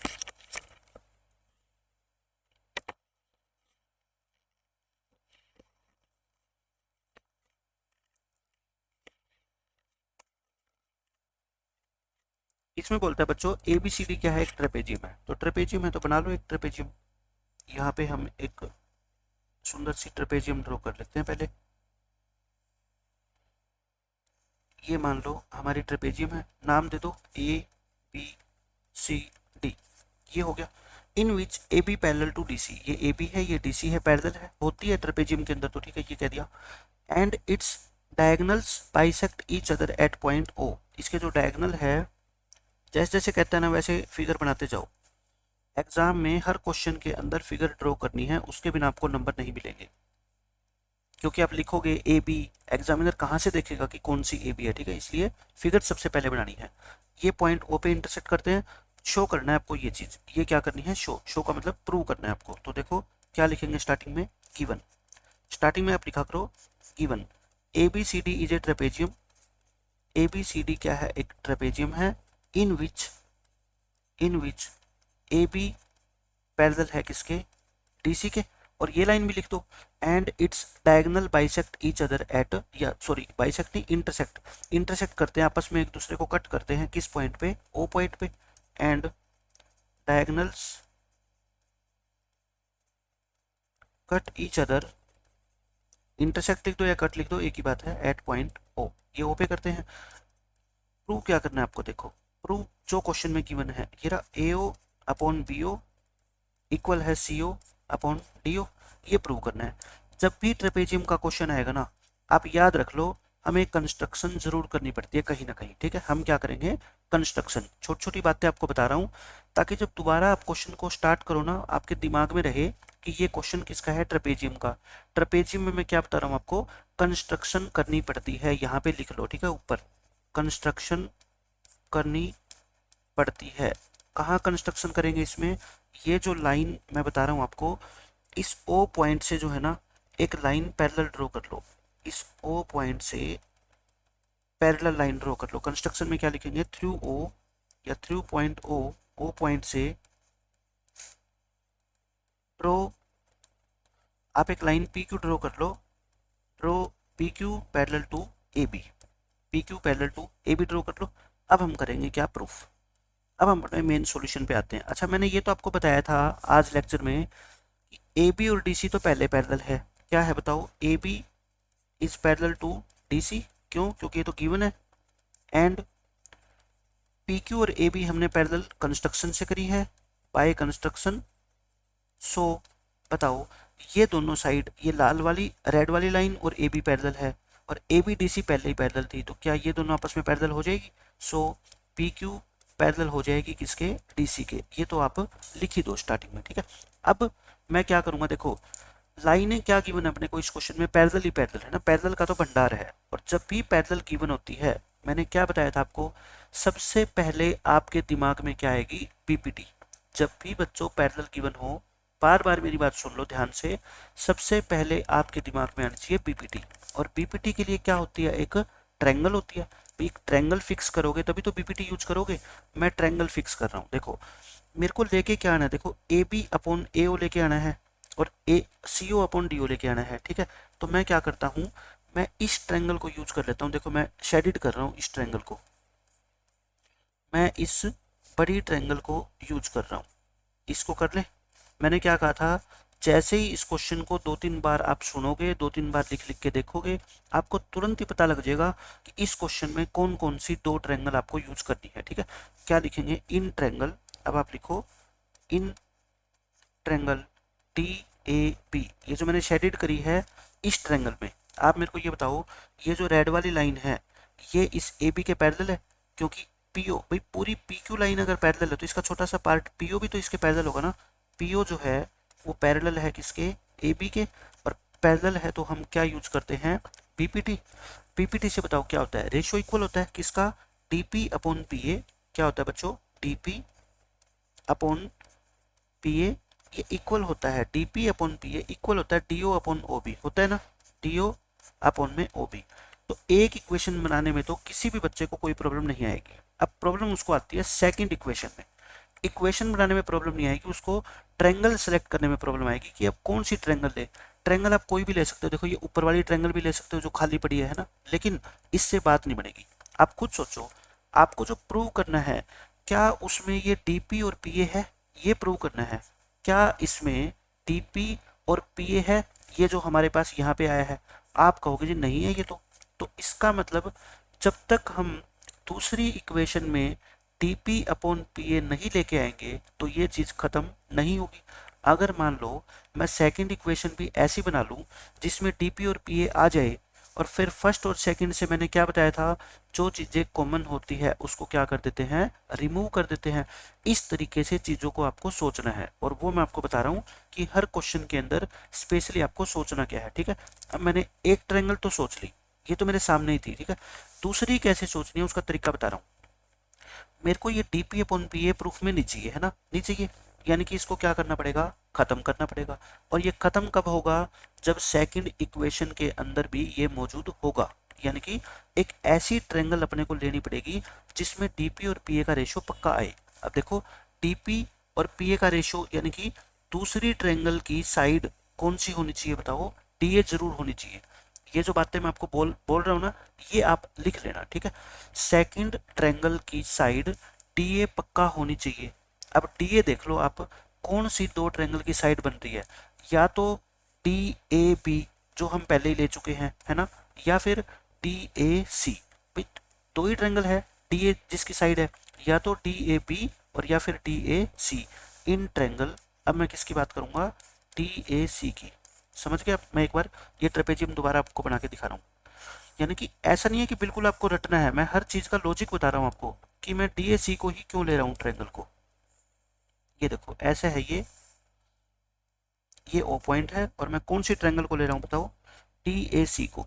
इसमें बोलता है बच्चों ए बी सी डी क्या है, एक ट्रेपेजियम है। तो ट्रेपेजियम है तो बना लो एक ट्रेपेजियम। यहाँ पे हम एक सुंदर सी ट्रेपेजियम ड्रॉ कर लेते हैं पहले। ये मान लो हमारी ट्रेपेजियम है, नाम दे दो ए बी सी डी, ये हो गया। In which A B parallel to D C, ये ए बी है ये डी सी है, पैरेलल है, होती है ट्रेपेजियम के अंदर, तो ठीक है ये कह दिया। And it's diagonals bisect each other at point O, इसके जो डायगनल है, जैसे जैसे कहता है ना वैसे फिगर बनाते जाओ। एग्जाम में हर क्वेश्चन के अंदर फिगर ड्रॉ करनी है, उसके बिना आपको नंबर नहीं मिलेंगे, क्योंकि आप लिखोगे ए बी, एग्जामिनर कहाँ से देखेगा कि कौन सी ए बी है, ठीक है, इसलिए फिगर सबसे पहले बनानी है। ये पॉइंट ओ पे इंटरसेक्ट करते हैं, शो करना है आपको ये चीज, ये क्या करनी है, शो का मतलब प्रूव करना है आपको। तो देखो क्या लिखेंगे स्टार्टिंग में, गिवन, स्टार्टिंग में आप लिखा करो given A B C D is a trapezium, A B C D क्या है, एक ट्रेपेजियम है, इन विच ए बी पैरेलल है किसके, डीसी के, और ये लाइन भी लिख दो, and its diagonal bisect each other eight, या सॉरी बाइसेक्ट नहीं, इंटरसेक्ट करते हैं आपस में, एक दूसरे को कट करते हैं, किस पॉइंट पे, ओ पॉइंट पे, and diagonals cut each other, intersect लिख दो या कट लिख दो, एक ही बात है, एट पॉइंट ओ, ये ओ पे करते हैं। प्रूव क्या करना है आपको, देखो प्रूव जो क्वेश्चन में गिवन है, ये रहा A O upon B O equal है C O upon D O, ये प्रूव करना है। जब भी ट्रेपेजियम का क्वेश्चन आएगा ना, आप याद रख लो हमें कंस्ट्रक्शन जरूर करनी पड़ती है कहीं ना कहीं, ठीक है। हम क्या करेंगे, कंस्ट्रक्शन, छोटी छोटी बातें आपको बता रहा हूँ, ताकि जब दोबारा आप क्वेश्चन को स्टार्ट करो ना, आपके दिमाग में रहे कि ये क्वेश्चन किसका है, ट्रेपेजियम का। ट्रेपेजियम में मैं क्या बता रहा हूँ आपको, कंस्ट्रक्शन करनी पड़ती है, यहाँ पे लिख लो, ठीक है, ऊपर कंस्ट्रक्शन करनी पड़ती है। कहाँ कंस्ट्रक्शन करेंगे इसमें, ये जो लाइन मैं बता रहा हूँ आपको, इस ओ पॉइंट से जो है ना एक लाइन पैरेलल ड्रॉ कर लो, इस ओ पॉइंट से पैरेलल लाइन ड्रॉ कर लो। कंस्ट्रक्शन में क्या लिखेंगे, थ्रू ओ या थ्रू पॉइंट ओ पॉइंट से ड्रॉ, आप एक लाइन पी क्यू ड्रॉ कर लो, draw P Q parallel to A B, P Q parallel to A B draw कर लो। अब हम करेंगे क्या, प्रूफ। अब हम अपने मेन सॉल्यूशन पे आते हैं। अच्छा मैंने ये तो आपको बताया था आज लेक्चर में, ए बी और डी सी तो पहले पैरेलल है, क्या है बताओ, A B is parallel to DC। क्यों? क्योंकि ये तो गिवन है। एंड PQ और AB हमने पैरेलल कंस्ट्रक्शन से करी है, बाय कंस्ट्रक्शन। सो बताओ, ये दोनों साइड, ये लाल वाली रेड वाली लाइन और AB पैरेलल है, और AB DC पहले ही पैरेलल थी, तो क्या ये दोनों आपस में पैरेलल हो जाएगी? सो PQ पैरेलल हो जाएगी किसके? DC के। ये तो आप लिख ही दो स्टार्टिंग में, ठीक है। अब मैं क्या करूंगा, देखो लाइनें क्या गिवन है अपने को इस क्वेश्चन में? पैरेलल ही पैरेलल है ना, पैरेलल का तो भंडार है। और जब भी पैरेलल गिवन होती है, मैंने क्या बताया था आपको, सबसे पहले आपके दिमाग में क्या आएगी? PPT। जब भी बच्चों पैरेलल गिवन हो, बार बार मेरी बात सुन लो ध्यान से, सबसे पहले आपके दिमाग में आनी चाहिए PPT। और PPT के लिए क्या होती है? एक ट्रायंगल होती है। एक ट्रायंगल फिक्स करोगे तभी तो PPT यूज करोगे। मैं ट्रायंगल फिक्स कर रहा हूँ, देखो मेरे को लेके क्या आना है, देखो AB अपॉन AO लेके आना है, और CO अपॉन DO लेके आना है, ठीक है। तो मैं क्या करता हूँ, मैं इस ट्रायंगल को यूज कर लेता हूँ। देखो मैं शेडिड कर रहा हूँ इस ट्रायंगल को, मैं इस बड़ी ट्रायंगल को यूज कर रहा हूँ। इसको कर ले। मैंने क्या कहा था, जैसे ही इस क्वेश्चन को 2-3 बार आप सुनोगे, 2-3 बार लिख लिख के देखोगे, आपको तुरंत ही पता लग जाएगा कि इस क्वेश्चन में कौन कौन सी दो ट्रायंगल आपको यूज करनी है, ठीक है। क्या लिखेंगे? In triangle. अब आप लिखो इन ट्रायंगल TAB, ये जो मैंने शेडेड करी है इस ट्रायंगल में। आप मेरे को ये बताओ, ये जो रेड वाली लाइन है ये इस AB के पैरेलल है? क्योंकि PO, भाई पूरी PQ लाइन अगर पैरेलल है तो इसका छोटा सा पार्ट PO भी तो इसके पैरेलल होगा ना। PO जो है वो पैरेलल है किसके? AB के। और पैरेलल है तो हम क्या यूज करते हैं? PPT। PPT से बताओ क्या होता है? रेशियो इक्वल होता है किसका? DP upon PA। क्या होता है बच्चों? DP upon PA। ये इक्वल होता है, DP अपॉन PA इक्वल होता है DO अपॉन OB, होता है ना, DO अपॉन में OB। तो एक इक्वेशन बनाने में तो किसी भी बच्चे को कोई प्रॉब्लम नहीं आएगी। अब प्रॉब्लम उसको आती है सेकंड इक्वेशन में। इक्वेशन बनाने में प्रॉब्लम नहीं आएगी, उसको ट्रायंगल सेलेक्ट करने में प्रॉब्लम आएगी कि अब कौन सी ट्रायंगल ले। ट्रायंगल आप कोई भी ले सकते हो, देखो ये ऊपर वाली ट्रायंगल भी ले सकते हो जो खाली पड़ी है ना, लेकिन इससे बात नहीं बनेगी। आप खुद सोचो, आपको जो प्रूव करना है, क्या उसमें ये DP और PA है? ये प्रूव करना है। क्या इसमें DP और PA है? ये जो हमारे पास यहाँ पे आया है। आप कहोगे जी नहीं है ये तो इसका मतलब जब तक हम दूसरी इक्वेशन में DP अपॉन PA नहीं लेके आएंगे तो ये चीज़ खत्म नहीं होगी। अगर मान लो मैं सेकंड इक्वेशन भी ऐसी बना लूँ जिसमें DP और PA आ जाए, और फिर फर्स्ट और सेकंड से मैंने क्या बताया था, जो चीज़ें कॉमन होती है उसको क्या कर देते हैं? रिमूव कर देते हैं। इस तरीके से चीज़ों को आपको सोचना है, और वो मैं आपको बता रहा हूँ कि हर क्वेश्चन के अंदर स्पेशली आपको सोचना क्या है, ठीक है। अब मैंने एक ट्रायंगल तो सोच ली, ये तो मेरे सामने ही थी, ठीक है। दूसरी कैसे सोचनी है उसका तरीका बता रहा हूँ। मेरे को ये DP अपॉन PA प्रूफ में नहीं चाहिए, है ना, नहीं चाहिए। यानी कि इसको क्या करना पड़ेगा? खत्म करना पड़ेगा। और ये खत्म कब होगा? जब सेकंड इक्वेशन के अंदर भी ये मौजूद होगा। यानी कि एक ऐसी ट्रायंगल अपने को लेनी पड़ेगी जिसमें DP और PA का रेशियो पक्का आए। अब देखो DP और PA का रेशियो, यानी कि दूसरी ट्रायंगल की साइड कौन सी होनी चाहिए बताओ? DA जरूर होनी चाहिए। ये जो बातें मैं आपको बोल रहा हूँ ना, ये आप लिख लेना, ठीक है। सेकंड ट्रायंगल की साइड DA पक्का होनी चाहिए। अब DA देख लो आप, कौन सी दो ट्रायंगल की साइड बन रही है? या तो DAB जो हम पहले ही ले चुके हैं, है ना, या फिर DAC। भाई दो ही ट्रायंगल है, DA जिसकी साइड है, या तो DAB और या फिर DAC। इन ट्रायंगल, अब मैं किसकी बात करूंगा? DAC की। समझ गए आप? मैं एक बार ये ट्रेपेजियम दोबारा आपको बना के दिखा रहा हूँ। यानी कि ऐसा नहीं है कि बिल्कुल आपको रटना है, मैं हर चीज का लॉजिक बता रहा हूँ आपको कि मैं DAC को ही क्यों ले रहा हूँ ट्रायंगल को। ये देखो ऐसा है, ये O पॉइंट है, और मैं कौन सी ट्रायंगल को ले रहा हूँ बताओ? DAC को।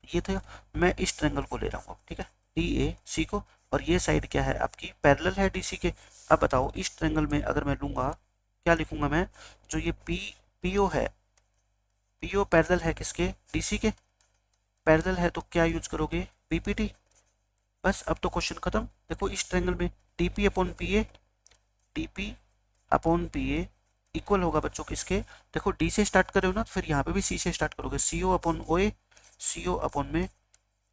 ये था, मैं इस ट्रायंगल को ले रहा हूँ, ठीक है, DAC को। और ये साइड क्या है आपकी? पैरेलल है DC के। अब बताओ इस ट्रायंगल में अगर मैं लूंगा, क्या लिखूंगा मैं? जो ये PO है, PO पैरेलल है किसके? DC के। पैरेलल है तो क्या यूज करोगे? PPT। बस अब तो क्वेश्चन खत्म। देखो इस ट्रायंगल में DP upon PA, DP upon PA equal होगा बच्चों किसके? देखो D से स्टार्ट कर रहे हो ना, तो फिर यहाँ पे भी C से स्टार्ट करोगे, CO upon OA, CO upon में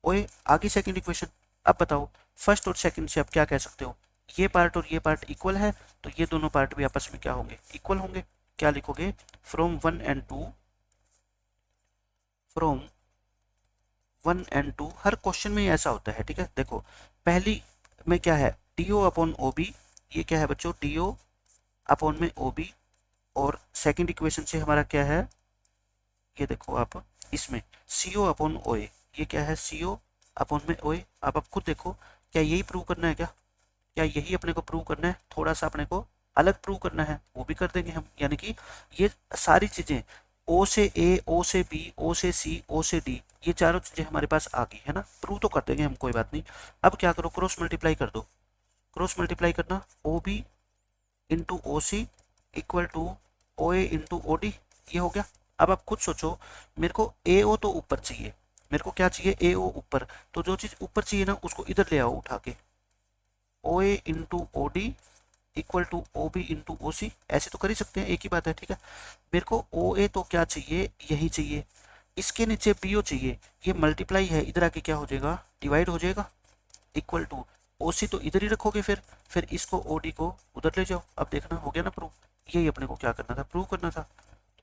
OA। आगे सेकंड इक्वेशन। अब बताओ फर्स्ट और सेकंड से आप क्या कह सकते हो? ये पार्ट और ये पार्ट इक्वल है, तो ये दोनों पार्ट भी आपस में क्या होंगे? इक्वल होंगे। क्या लिखोगे? From 1 and 2 from 1 and 2, her question में ऐसा होता है, ठीक है। देखो पहली में क्या है, D O upon O B, ये क्या है बच्चों, डी ओ अपॉन में ओ बी, और सेकेंड इक्वेशन से हमारा क्या है, ये देखो आप, इसमें सी ओ अपॉन ओ ए, ये क्या है, सी ओ अपॉन में ओ ए। अब आप खुद देखो, क्या यही प्रूव करना है, क्या यही अपने को प्रूव करना है, थोड़ा सा अपने को अलग प्रूव करना है, वो भी कर देंगे हम। यानी कि ये सारी चीजें, ओ से ए, ओ से बी, ओ से सी, ओ से डी, ये चारों चीजें हमारे पास आ गई है ना, प्रूव तो कर देंगे हम, कोई बात नहीं। अब क्या करो, क्रॉस मल्टीप्लाई कर दो, क्रॉस मल्टीप्लाई करना, ओ B into O C equal to O A into O D, ये हो गया। अब आप खुद सोचो, मेरे को ए ओ तो ऊपर चाहिए, मेरे को क्या चाहिए, ए ओ ऊपर, तो जो चीज ऊपर चाहिए ना उसको इधर ले आओ उठा के, O A into O D equal to O B into O C, ऐसे तो कर ही सकते हैं, एक ही बात है, ठीक है। मेरे को ओ ए तो क्या चाहिए, यही चाहिए, इसके नीचे बी ओ चाहिए, ये मल्टीप्लाई है, इधर आके क्या हो जाएगा, डिवाइड हो जाएगा, इक्वल टू ओ सी तो इधर ही रखोगे, फिर इसको ओ डी को उधर ले जाओ। अब देखना हो गया ना प्रूव, यही अपने को क्या करना था, प्रूव करना था।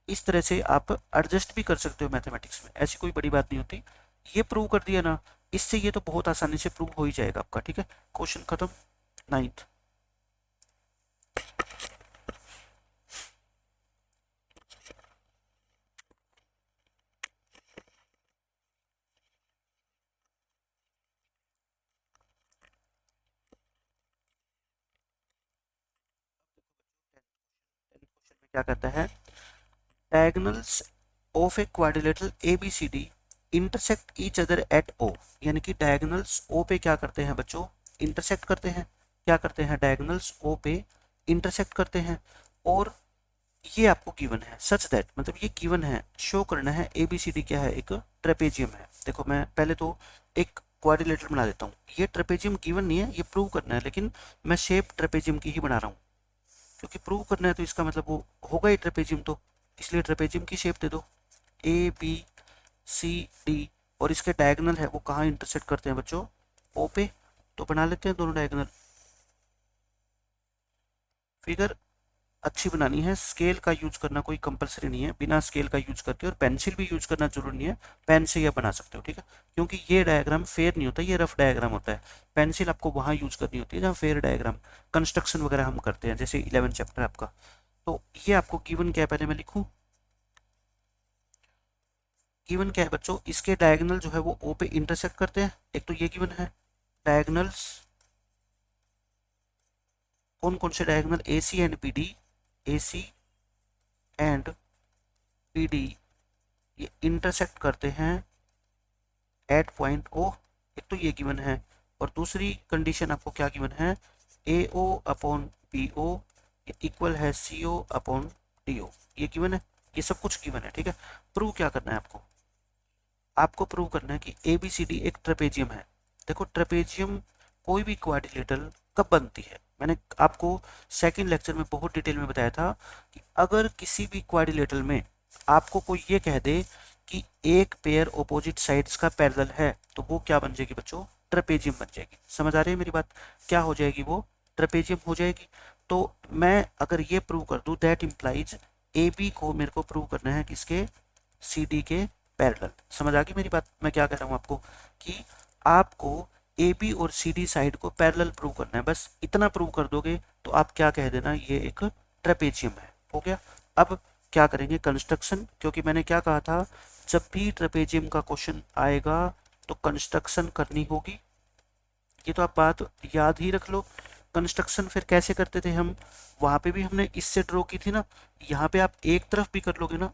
इस तरह से आप एडजस्ट भी कर सकते हो मैथमेटिक्स में, ऐसी कोई बड़ी बात नहीं होती। ये प्रूव कर दिया ना, इससे ये तो बहुत आसानी से प्रूव हो ही जाएगा आपका, ठीक है। क्वेश्चन खत्म, 9th। क्वेश्चन में क्या कहता है, diagonals of a quadrilateral A B C D intersect each other at O, यानी कि डायगोनल्स ओ पे क्या करते हैं बच्चों, इंटरसेक्ट करते हैं, क्या करते हैं, डायगोनल्स ओ पे इंटरसेक्ट करते हैं, और ये आपको गिवन है, सच दैट, मतलब ये गिवन है, शो करना है ए बी सी डी क्या है, एक ट्रेपेजियम है। देखो मैं पहले तो एक क्वाड्रिलेटरल बना देता हूँ, ये ट्रेपेजियम गिवन नहीं है, ये प्रूव करना है, लेकिन मैं शेप ट्रेपेजियम की ही बना रहा हूँ, क्योंकि प्रूव करना है तो इसका मतलब वो होगा ही ट्रेपेजियम, तो इसलिए ट्रेपेजियम की शेप दे दो, ए बी सी डी, और इसके डायगोनल है वो कहाँ इंटरसेक्ट करते हैं बच्चों, ओ पे, तो बना लेते हैं दोनों डायगोनल। फिगर अच्छी बनानी है, स्केल का यूज करना कोई कंपलसरी नहीं है, बिना स्केल का यूज करके, और पेंसिल भी यूज करना जरूरी नहीं है, पेन से यह बना सकते हो, ठीक है। क्योंकि ये डायग्राम फेयर नहीं होता, ये रफ डायग्राम होता है, पेंसिल आपको वहां यूज करनी होती है जहाँ फेयर डायग्राम, कंस्ट्रक्शन वगैरह हम करते हैं, जैसे 11 चैप्टर आपका। तो ये आपको गिवन क्या है, पहले मैं लिखूं, गिवन क्या है बच्चों, इसके डायगोनल जो है वो ओ पे इंटरसेक्ट करते हैं, एक तो ये गिवन है, डायगोनल्स कौन कौन से diagonal, A C and B D, A C and B D, ये इंटरसेक्ट करते हैं एट पॉइंट ओ, एक तो ये गिवन है, और दूसरी कंडीशन आपको क्या गिवन है, A O upon B O equal है C O upon D O, ये गिवन है, ये सब कुछ गिवन है, ठीक है। प्रूव क्या करना है आपको, आपको प्रूव करना है कि ए बी सी डी एक ट्रेपेजियम है। देखो ट्रेपेजियम कोई भी क्वाड्रिलेटरल कब बनती है, मैंने आपको सेकंड लेक्चर में बहुत डिटेल में बताया था कि अगर किसी भी क्वाड्रिलेटरल में आपको कोई ये कह दे कि एक पेयर ऑपोजिट साइड्स का पैरेलल है, तो वो क्या बन जाएगी बच्चों, ट्रेपेजियम बन जाएगी। समझ आ रही है मेरी बात, क्या हो जाएगी वो, ट्रेपेजियम हो जाएगी। तो मैं अगर ये प्रूव कर दूं, दैट इम्प्लाइज ए बी को मेरे को प्रूव करना है किसके, सी डी के पैरेलल। समझ आ गई मेरी बात, मैं क्या कह रहा हूँ आपको, कि आपको ए बी और सी डी साइड को पैरेलल प्रूव करना है, बस इतना प्रूव कर दोगे तो आप क्या कह देना, ये एक ट्रेपेजियम है, हो गया। अब क्या करेंगे, कंस्ट्रक्शन, क्योंकि मैंने क्या कहा था, जब भी ट्रेपेजियम का क्वेश्चन आएगा तो कंस्ट्रक्शन करनी होगी, ये तो आप बात याद ही रख लो। कंस्ट्रक्शन फिर कैसे करते थे हम, वहां पे भी हमने इससे ड्रॉ की थी ना, यहाँ पे आप एक तरफ भी कर लोगे ना,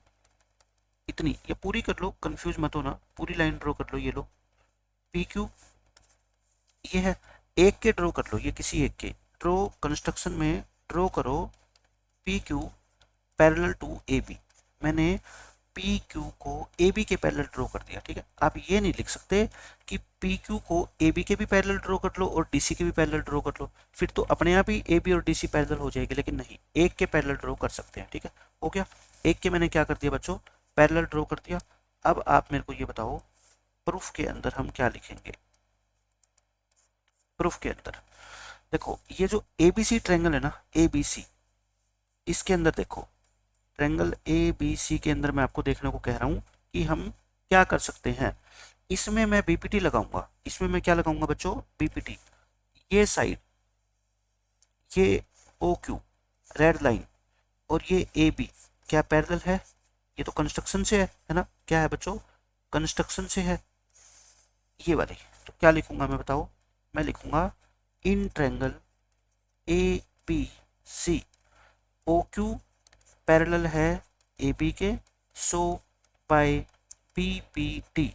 इतनी, ये पूरी कर लो, कंफ्यूज मत होना, पूरी लाइन ड्रॉ कर लो, ये लो पी क्यू, ये है, एक के ड्रॉ कर लो, ये किसी एक के ड्रॉ, कंस्ट्रक्शन में ड्रॉ करो P Q parallel to A B, मैंने पी क्यू को ए बी के पैरेलल ड्रॉ कर दिया, ठीक है। आप ये नहीं लिख सकते कि पी क्यू को ए बी के भी पैरेलल ड्रॉ कर लो और डी सी के भी पैरेलल ड्रॉ कर लो, फिर तो अपने आप ही ए बी और डी सी पैरेलल हो जाएगी, लेकिन नहीं, एक के पैरेलल ड्रॉ कर सकते हैं, ठीक है। हो गया, एक के मैंने क्या कर दिया बच्चों, पैरेलल ड्रॉ कर दिया। अब आप मेरे को ये बताओ, प्रूफ के अंदर हम क्या लिखेंगे, प्रूफ के अंदर देखो, ये जो एबीसी ट्रायंगल है ना, एबीसी, इसके अंदर देखो, ट्रायंगल ए बी सी के अंदर मैं आपको देखने को कह रहा हूं कि हम क्या कर सकते हैं, इसमें मैं बीपीटी लगाऊंगा, इसमें मैं क्या लगाऊंगा बच्चों, बीपीटी। ये साइड, ये ओ क्यू रेड लाइन और ये ए बी क्या पैरेलल है, ये तो कंस्ट्रक्शन से है ना, क्या है बच्चों, कंस्ट्रक्शन से है ये वाली। तो क्या लिखूंगा मैं बताओ, मैं लिखूंगा in triangle A B C O Q parallel है ए बी के, सो बाय पीपीटी,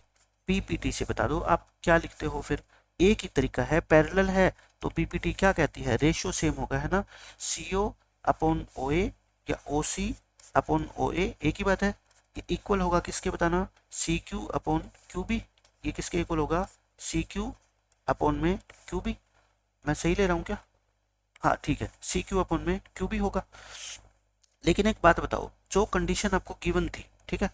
पीपीटी से बता दो आप क्या लिखते हो फिर, एक ही तरीका है, पैरेलल है तो पीपीटी क्या कहती है, रेशियो सेम होगा है ना, सीओ अपॉन ओ ए या ओ सी अपॉन ओ ए, एक ही बात है। ये इक्वल होगा किसके बताना, C Q upon Q B, ये किसके इक्वल होगा, सी क्यू अपॉन में क्यू बी, मैं सही ले रहा हूँ क्या, हाँ ठीक है, सी क्यू अपॉन में क्यू बी होगा। लेकिन एक बात बताओ, जो कंडीशन आपको गिवन थी, ठीक है,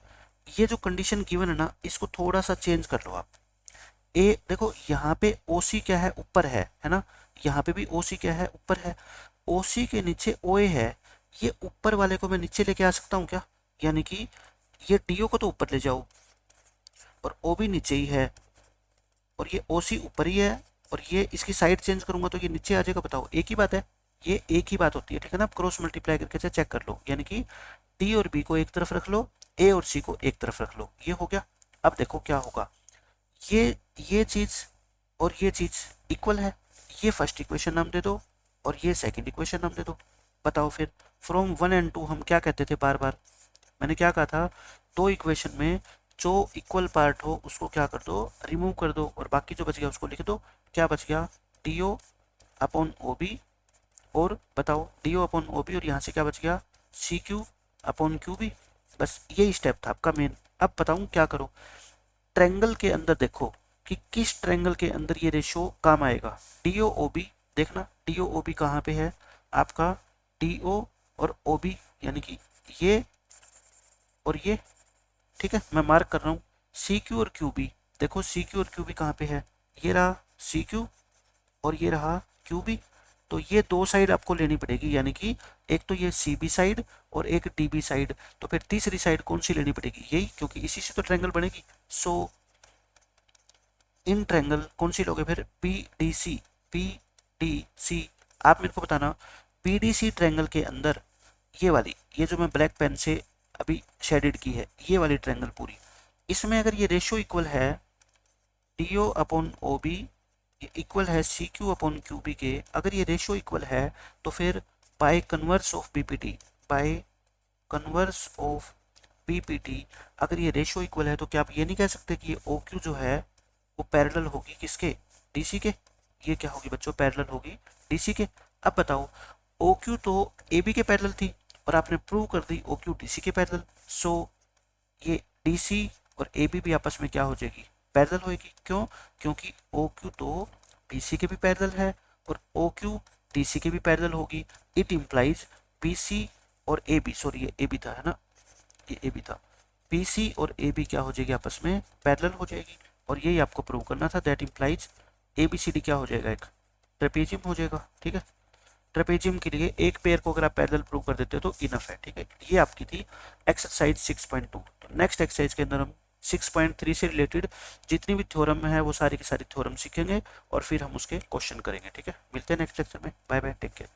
ये जो कंडीशन गिवन है ना, इसको थोड़ा सा चेंज कर लो आप। ए देखो यहाँ पे ओ सी क्या है, ऊपर है ना, यहाँ पे भी ओ सी क्या है, ऊपर है, ओ सी के नीचे ओ ए है, ये ऊपर वाले को मैं नीचे लेके आ सकता हूँ क्या, यानी कि ये डी ओ को तो ऊपर ले जाओ और ओ भी नीचे ही है और ये ओ सी ऊपर ही है, और ये इसकी साइड चेंज करूंगा तो ये नीचे आ जाएगा, बताओ एक ही बात है, ये एक ही बात होती है, ठीक है ना, आप क्रॉस मल्टीप्लाई करके से चेक कर लो, यानी कि डी और बी को एक तरफ रख लो, ए और सी को एक तरफ रख लो, ये हो गया। अब देखो क्या होगा, ये चीज और ये चीज इक्वल है, ये फर्स्ट इक्वेशन नाम दे दो और ये सेकंड इक्वेशन नाम दे दो। बताओ फिर फ्रॉम 1 एंड 2 हम क्या कहते थे बार बार, मैंने क्या कहा था, दो इक्वेशन में जो इक्वल पार्ट हो उसको क्या कर दो, रिमूव कर दो और बाकी जो बच गया उसको लिख दो, क्या बच गया, D O upon O B, और बताओ D O upon O B, और यहाँ से क्या बच गया, C Q upon Q B. बस यही स्टेप था आपका मेन। अब बताऊँ क्या करो, ट्रायंगल के अंदर देखो कि किस ट्रायंगल के अंदर ये रेशो काम आएगा, डी ओ ओ बी, देखना डी ओ ओ बी कहाँ पे है आपका, डी ओ और ओ बी, यानी कि ये और ये, ठीक है, मैं मार्क कर रहा हूँ, सी क्यू और क्यू बी, देखो सी क्यू और क्यू बी कहाँ पे है, ये रहा सी क्यू और ये रहा क्यू बी, तो ये दो साइड आपको लेनी पड़ेगी, यानी कि एक तो ये सी बी साइड और एक डी बी साइड, तो फिर तीसरी साइड कौन सी लेनी पड़ेगी, यही, क्योंकि इसी से तो ट्रायंगल बनेगी। सो इन ट्रायंगल कौन सी लोगे फिर, P D C, P D C, आप मेरे को बताना पी डी सी ट्रायंगल के अंदर ये वाली, ये जो मैं ब्लैक पेन से अभी शेडेड की है, ये वाली ट्रायंगल पूरी, इसमें अगर ये रेशियो इक्वल है D O upon O B equal है C Q upon Q B के, अगर ये रेशियो इक्वल है तो फिर by converse of BPT, by converse of BPT, अगर ये रेशियो इक्वल है तो क्या आप ये नहीं कह सकते कि ये ओ क्यू जो है वो पैरेलल होगी किसके, डीसी के, ये क्या होगी बच्चों, पैरेलल होगी डीसी के। अब बताओ ओ क्यू तो ए बी के पैरेलल थी और आपने प्रूव कर दी ओ क्यू डीसी के पैरेलल, सो ये डीसी और ए बी भी आपस में क्या हो जाएगी, पैरेलल होएगी, क्यों, क्योंकि ओ क्यू तो डीसी के भी पैरेलल है और ओ क्यू डीसी के भी पैरेलल होगी, इट इम्प्लाइज बीसी और ए बी, सॉरी ये ए बी था है ना, ये ए बी था, बीसी और ए बी क्या हो जाएगी आपस में पैरेलल हो जाएगी, और यही आपको प्रूव करना था, that implies A B C D क्या हो जाएगा, एक ट्रेपेजियम हो जाएगा, ठीक है। ट्रेपेजियम के लिए एक पेयर को अगर आप पैरेलल प्रूव कर देते हो तो इनफ है, ठीक है। ये आपकी थी एक्सरसाइज 6.2। तो नेक्स्ट एक्सरसाइज के अंदर हम 6.3 से रिलेटेड जितनी भी थ्योरम है वो सारी की सारी थ्योरम सीखेंगे और फिर हम उसके क्वेश्चन करेंगे, ठीक है। मिलते हैं नेक्स्ट लेक्चर में, बाय बाय, टेक केयर।